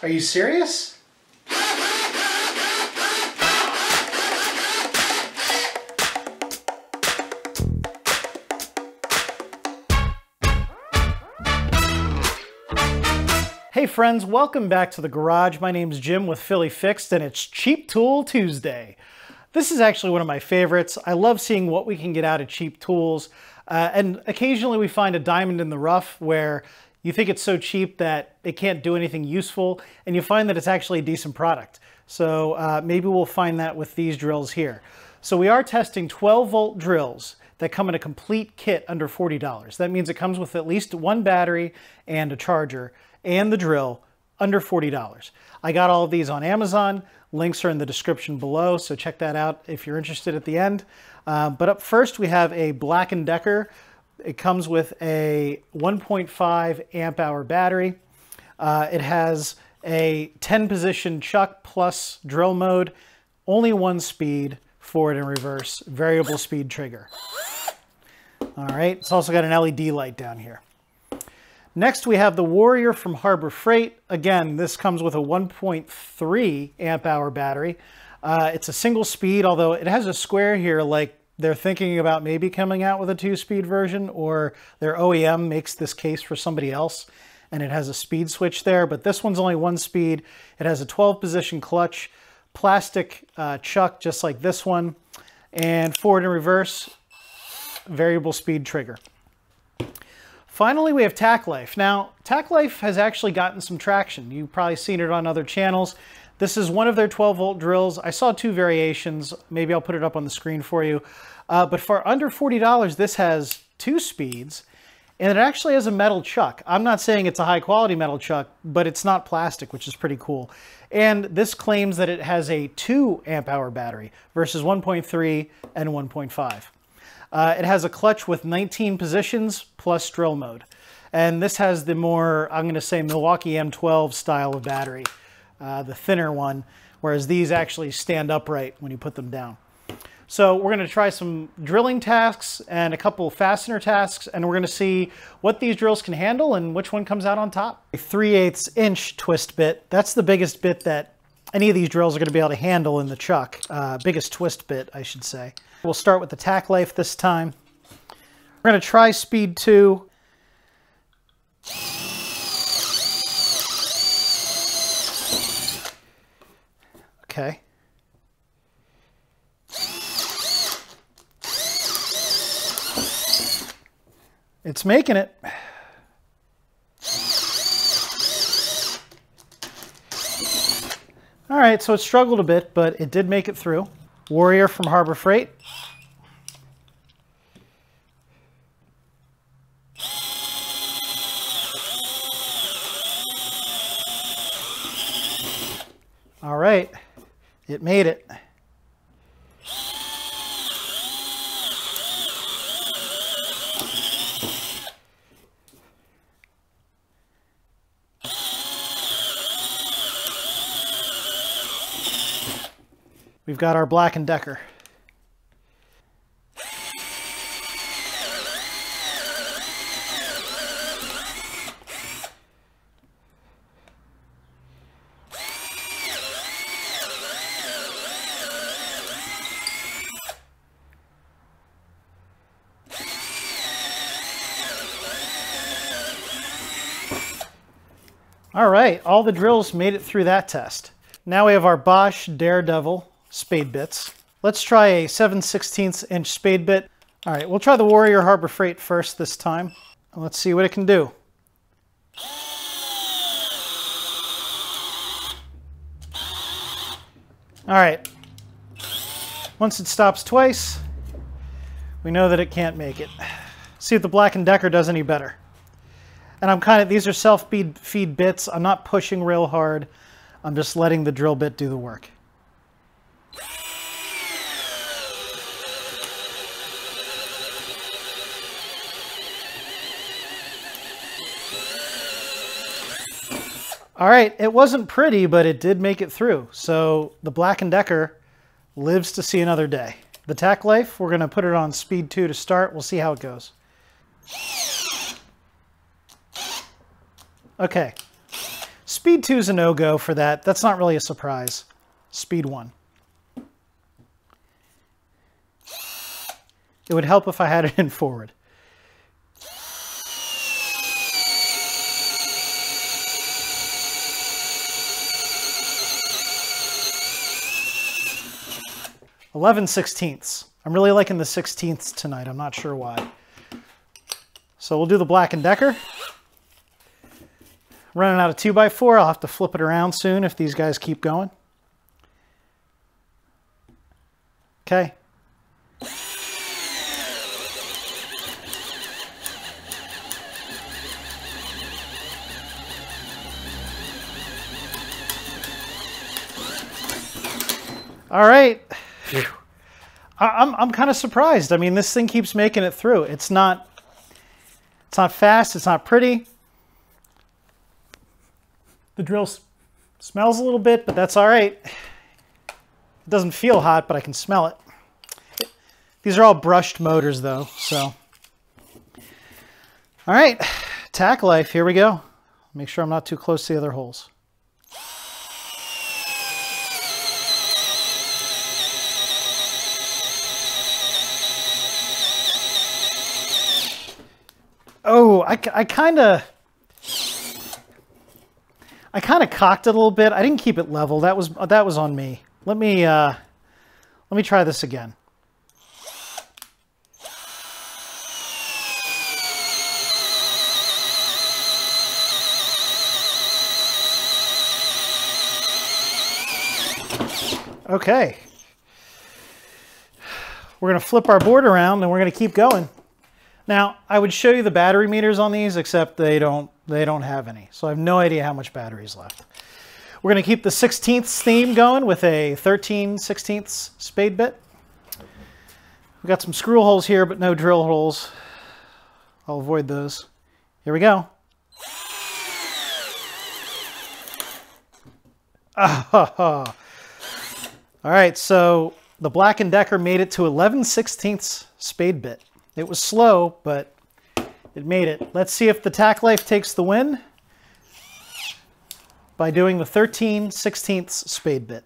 Are you serious? Hey friends, welcome back to the garage. My name's Jim with Philly Fixed and it's Cheap Tool Tuesday. This is actually one of my favorites. I love seeing what we can get out of cheap tools. And occasionally we find a diamond in the rough where you think it's so cheap that it can't do anything useful and you find that it's actually a decent product. So maybe we'll find that with these drills here. So we are testing 12-volt drills that come in a complete kit under $40. That means it comes with at least one battery and a charger and the drill under $40. I got all of these on Amazon. Links are in the description below, so check that out if you're interested at the end. But up first we have a Blackened Decker. It comes with a 1.5 amp hour battery. It has a 10-position chuck plus drill mode, only one speed, forward and reverse, variable speed trigger. All right, it's also got an LED light down here. Next, we have the Warrior from Harbor Freight. Again, this comes with a 1.3 amp hour battery. It's a single speed, although it has a square here like they're thinking about maybe coming out with a 2-speed version, or their OEM makes this case for somebody else and it has a speed switch there, but this one's only one speed. It has a 12-position clutch, plastic chuck just like this one, and forward and reverse, variable speed trigger. Finally, we have Tack Life. Now, Tack Life has actually gotten some traction. You've probably seen it on other channels. This is one of their 12-volt drills. I saw two variations. Maybe I'll put it up on the screen for you. But for under $40, this has 2 speeds, and it actually has a metal chuck. I'm not saying it's a high-quality metal chuck, but it's not plastic, which is pretty cool. And this claims that it has a 2 amp hour battery versus 1.3 and 1.5. It has a clutch with 19 positions plus drill mode. And this has the more, I'm going to say, Milwaukee M12 style of battery, the thinner one, whereas these actually stand upright when you put them down. So we're going to try some drilling tasks and a couple fastener tasks, and we're going to see what these drills can handle and which one comes out on top. A 3/8 inch twist bit. That's the biggest bit that any of these drills are going to be able to handle in the chuck. Biggest twist bit, I should say. We'll start with the Tack Life this time. We're going to try speed 2. Okay. It's making it. All right, so it struggled a bit, but it did make it through. Warrior from Harbor Freight. All right, it made it. We've got our Blackened Decker. All right, all the drills made it through that test. Now we have our Bosch Daredevil spade bits. Let's try a 7/16 inch spade bit. All right, we'll try the Warrior Harbor Freight first this time. Let's see what it can do. All right, once it stops twice, we know that it can't make it. See if the Blackened Decker does any better. And these are self-feed bits. I'm not pushing real hard. I'm just letting the drill bit do the work. All right, it wasn't pretty, but it did make it through. So the Blackened Decker lives to see another day. The Tack Life, we're going to put it on speed 2 to start. We'll see how it goes. Okay, Speed 2 is a no-go for that. That's not really a surprise. Speed 1. It would help if I had it in forward. $11/16. I'm really liking the 16ths tonight. I'm not sure why. So we'll do the Blackened Decker. Running out of 2x4. I'll have to flip it around soon if these guys keep going. Okay. All right. I'm kind of surprised. I mean, this thing keeps making it through. It's not fast. It's not pretty. The drill smells a little bit, but that's all right. It doesn't feel hot, but I can smell it. These are all brushed motors, though, so. All right, Tack Life, here we go. Make sure I'm not too close to the other holes. Oh, I kind of cocked it a little bit. I didn't keep it level. That was on me. Let me try this again. Okay. We're going to flip our board around and we're going to keep going. Now, I would show you the battery meters on these, except they don't have any. So I have no idea how much battery is left. We're going to keep the 16ths theme going with a 13/16 spade bit. We've got some screw holes here, but no drill holes. I'll avoid those. Here we go. All right, so the Blackened Decker made it to 11/16 spade bit. It was slow, but it made it. Let's see if the Tack Life takes the win by doing the 13/16 spade bit.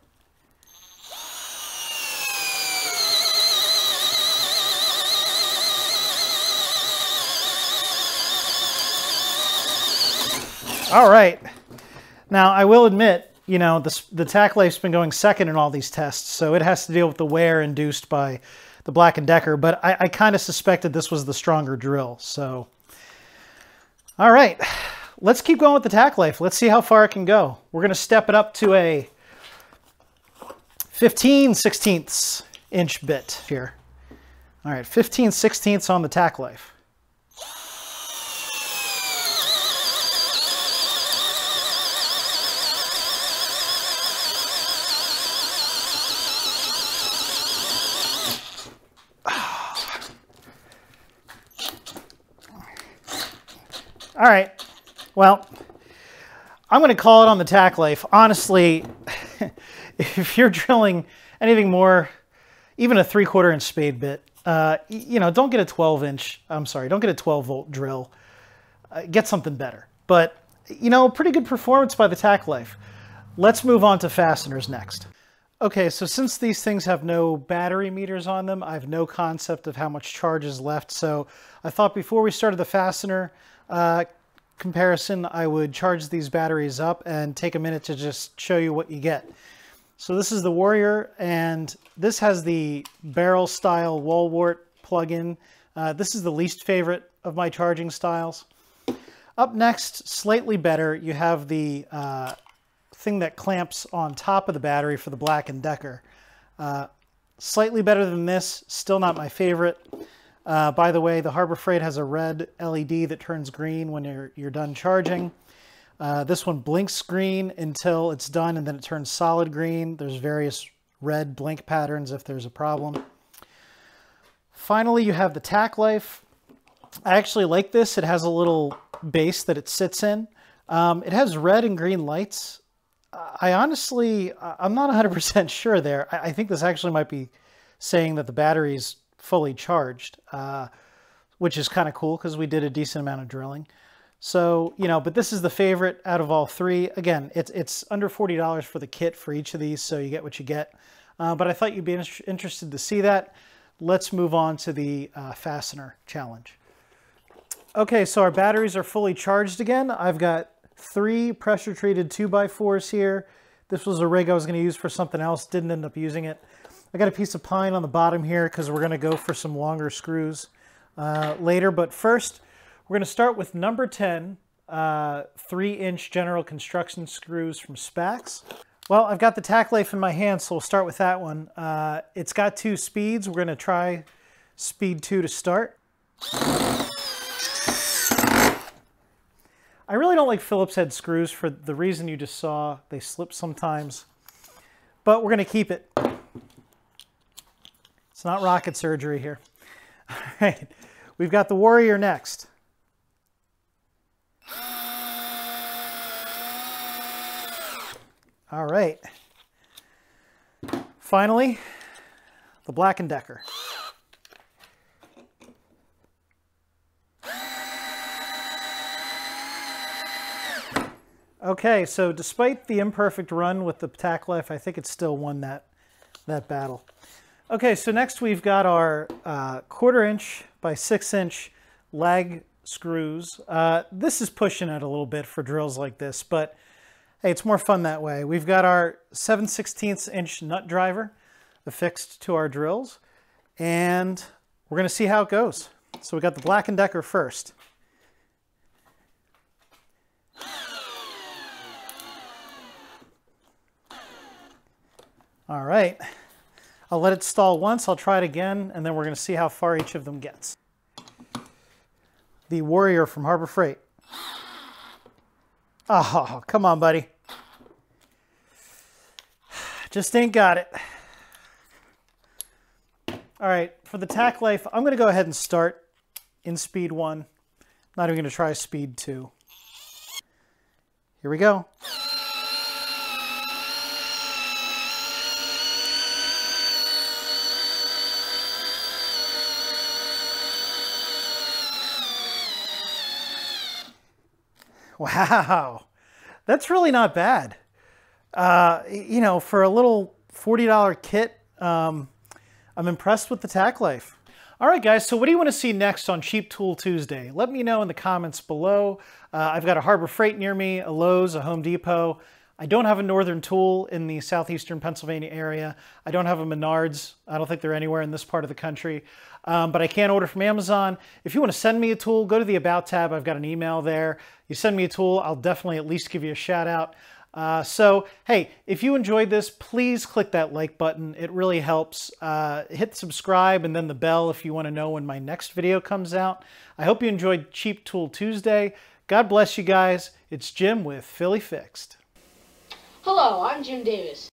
All right. Now, I will admit, you know, the Tack Life's been going second in all these tests, so it has to deal with the wear induced by the Blackened Decker, but I kind of suspected this was the stronger drill, so. All right, let's keep going with the Tack Life. Let's see how far it can go. We're gonna step it up to a 15/16 inch bit here. All right, 15/16 on the Tack Life. All right, well, I'm going to call it on the Tack Life. Honestly, if you're drilling anything more, even a 3/4 inch spade bit, you know, don't get a 12-inch, I'm sorry, don't get a 12-volt drill. Get something better. But, you know, pretty good performance by the Tack Life. Let's move on to fasteners next. Okay, so since these things have no battery meters on them, I have no concept of how much charge is left. So I thought before we started the fastener comparison, I would charge these batteries up and take a minute to just show you what you get. So this is the Warrior, and this has the barrel style wall wart plug-in. This is the least favorite of my charging styles. Up next, slightly better, you have the thing that clamps on top of the battery for the Blackened Decker. Slightly better than this, still not my favorite. By the way, the Harbor Freight has a red LED that turns green when you're done charging. This one blinks green until it's done, and then it turns solid green. There's various red blink patterns if there's a problem. Finally, you have the Tack Life. I actually like this. It has a little base that it sits in. It has red and green lights. I'm not 100% sure there. I think this actually might be saying that the battery's fully charged, which is kind of cool because we did a decent amount of drilling. So, you know, but this is the favorite out of all three. Again, it's under $40 for the kit for each of these, so you get what you get. But I thought you'd be interested to see that. Let's move on to the fastener challenge. Okay, so our batteries are fully charged again. I've got 3 pressure-treated 2x4s here. This was a rig I was going to use for something else, didn't end up using it. I got a piece of pine on the bottom here because we're going to go for some longer screws later. But first, we're going to start with number 10, 3-inch General Construction screws from Spax. Well, I've got the Tack Life in my hand, so we'll start with that one. It's got 2 speeds. We're going to try speed 2 to start. I really don't like Phillips head screws for the reason you just saw. They slip sometimes, but we're going to keep it. It's not rocket surgery here. All right, we've got the Warrior next. All right. Finally, the Blackened Decker. Okay, so despite the imperfect run with the Tack Life, I think it still won that battle. Okay, so next we've got our 1/4 inch by 6 inch lag screws. This is pushing it a little bit for drills like this, but hey, it's more fun that way. We've got our 7/16 inch nut driver affixed to our drills, and we're going to see how it goes. So we got the Blackened Decker first. All right, I'll let it stall once, I'll try it again, and then we're going to see how far each of them gets. The Warrior from Harbor Freight. Oh, come on, buddy. Just ain't got it. All right, for the Tack Life, I'm going to go ahead and start in speed 1. Not even going to try speed 2. Here we go. Wow, that's really not bad. You know, for a little $40 kit, I'm impressed with the Tack Life. All right, guys, so what do you want to see next on Cheap Tool Tuesday? Let me know in the comments below. I've got a Harbor Freight near me, a Lowe's, a Home Depot. I don't have a Northern Tool in the southeastern Pennsylvania area. I don't have a Menards. I don't think they're anywhere in this part of the country. But I can order from Amazon. If you want to send me a tool, go to the About tab. I've got an email there. You send me a tool, I'll definitely at least give you a shout out. So, hey, if you enjoyed this, please click that like button. It really helps. Hit subscribe and then the bell if you want to know when my next video comes out. I hope you enjoyed Cheap Tool Tuesday. God bless you guys. It's Jim with Philly Fixed. Hello, I'm Jim Davis.